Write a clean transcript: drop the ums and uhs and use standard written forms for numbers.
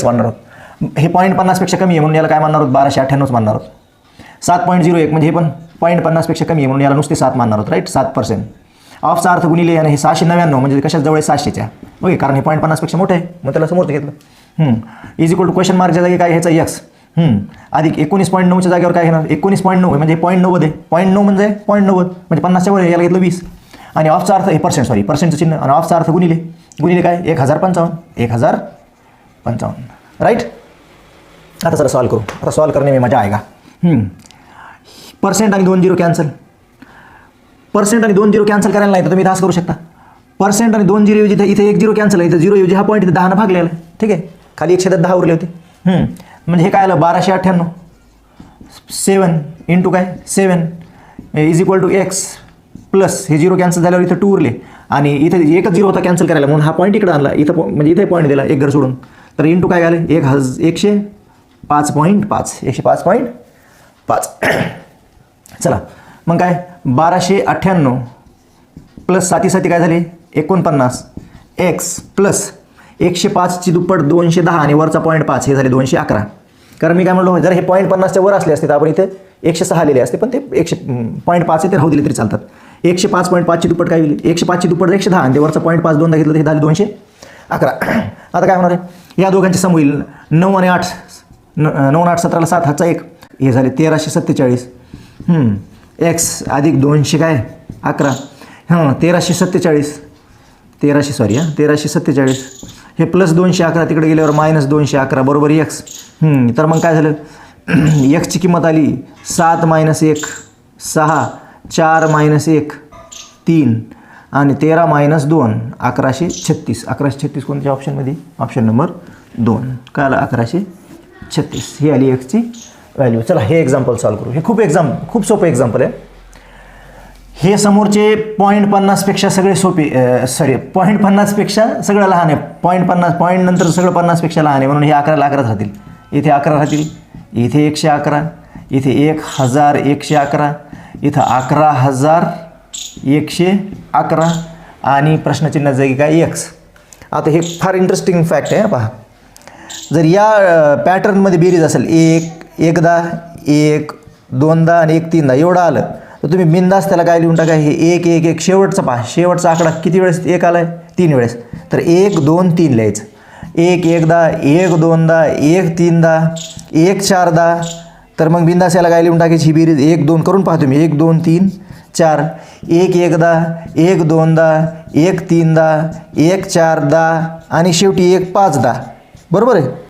मानणार आहोत. हे 0.50पेक्षा कमी आहे म्हणून याला काय मानणार आहोत, 1298च मानणार आहोत. 7.01 म्हणजे हे पण 0.50पेक्षा कमी आहे म्हणून याला नुसते 7 मानणार आहोत, राईट. 7%. ऑफचा अर्थ गुणिले आणि हे 699 म्हणजे कशात जवळ आहे, 700च्या. ओके, कारण हे 0.50पेक्षा मोठं आहे मग त्याला समोरचं घेतलं. इज इक्वल टू क्वेश्चन मार्कच्या जागी काय ह्याचा एक्स अधिक 19.9च्या जागेवर काय घेणार, 19.9 म्हणजे 0.90 आहे. 0.9 म्हणजे 0.90 म्हणजे 50च्या वर आहे, याला घेतलं 20. आणि ऑफचा अर्थ हे पर्सेंटचं चिन्ह आणि ऑफचा अर्थ गुणिले काय 1055 राईट. आता सर सॉल्व करू. आता सॉल्व करणे में मजा आएगा. पर्सेंट आणि 2 0 कॅन्सल. पर्सेंट आणि 2 0 कॅन्सल करायला नाही तर तुम्ही इथं असं करू शकता. पर्सेंट आणि 2 0 ऐवजी इथे 1 0 कॅन्सल आहे, इथं 0 ऐवजी हा पॉईंट इथे 10 भागलेला आहे. ठीक आहे, खाली 110 उरले होते. म्हणजे हे काय आलं 1298. 7 इंटू काय 7 is equal to x plus हे 0 कॅन्सल झाल्यावर इथं 2 उरले आणि इथे एकच 0 होता कॅन्सल करायला म्हणून हा पॉईंट इकडे आणला. इथं म्हणजे इथे पॉईंट दिला एक घर सोडून. तर इंटू काय झालं 105.5 105.5. चला मग काय 1298 प्लस 7 काय झाले 49 एक्स प्लस 105ची दुप्पट 210 आणि वरचा 0.5 हे झाले 211. कारण मी काय म्हणलो जर हे 0.50च्या वर असले असते तर आपण इथे 106 लिहिले असते, पण ते 0.5 ते राहू दिले तरी चालतात. 105.5ची दुप्पट काय होईल 105ची दुप्पट 110 आणि ते वरचा 0.5 दोनदा घेतलं तर हे झाले 211. आता काय होणार आहे या दोघांचे सम होईल 9 आणि 8 9 8 17ला 7 हातचा 1 हे झाले 1347. एक्स अधिक 200 काय 11 1347 हे प्लस 211 तिकडे गेल्यावर मायनस 211 बरोबर एक्स. तर मग काय झालं एक्सची किंमत आली 7 - 1 6 4 - 1 3 आणि 13 - 2 1136. 1136 कोणत्या ऑप्शनमध्ये ऑप्शन नंबर 2 काय आलं 1136 ही आली एक्सची व्हॅल्यू. चला हे एक्झाम्पल सॉल्व करू. हे खूप सोपं एक्झाम्पल आहे. हे समोरचे 0.50पेक्षा सगळे सोपे 0.50पेक्षा सगळं लहान आहे. 0.50 पॉईंट नंतर सगळं 50पेक्षा लहान आहे म्हणून हे 11ला 11 राहतील. इथे 11 राहतील, इथे 111, इथे 1111, इथं 11111 आणि प्रश्नचिन्ह जागी काय एक्स. आता हे फार इंटरेस्टिंग फॅक्ट आहे पहा. जर या पॅटर्नमध्ये बेरीज असेल एकदा 1 2दा आणि 1 3दा एवढं आलं तर तुम्ही बिंदास त्याला काय लिहून टाका हे 1 1 1 शेवटचा पहा शेवटचा आकडा किती वेळेस 1 आला आहे 3 वेळेस तर 1 2 3 लिहायचं. 1 1दा 1 2दा 1 3दा 1 4दा तर मग बिंदास याला काय लिहून टाकायची ही बेरीज 1 2 करून पाहा तुम्ही 1 2 3 4 1 1दा 1 2दा 1 3दा 1 4दा आणि शेवटी 1 5दा बरोबर आहे.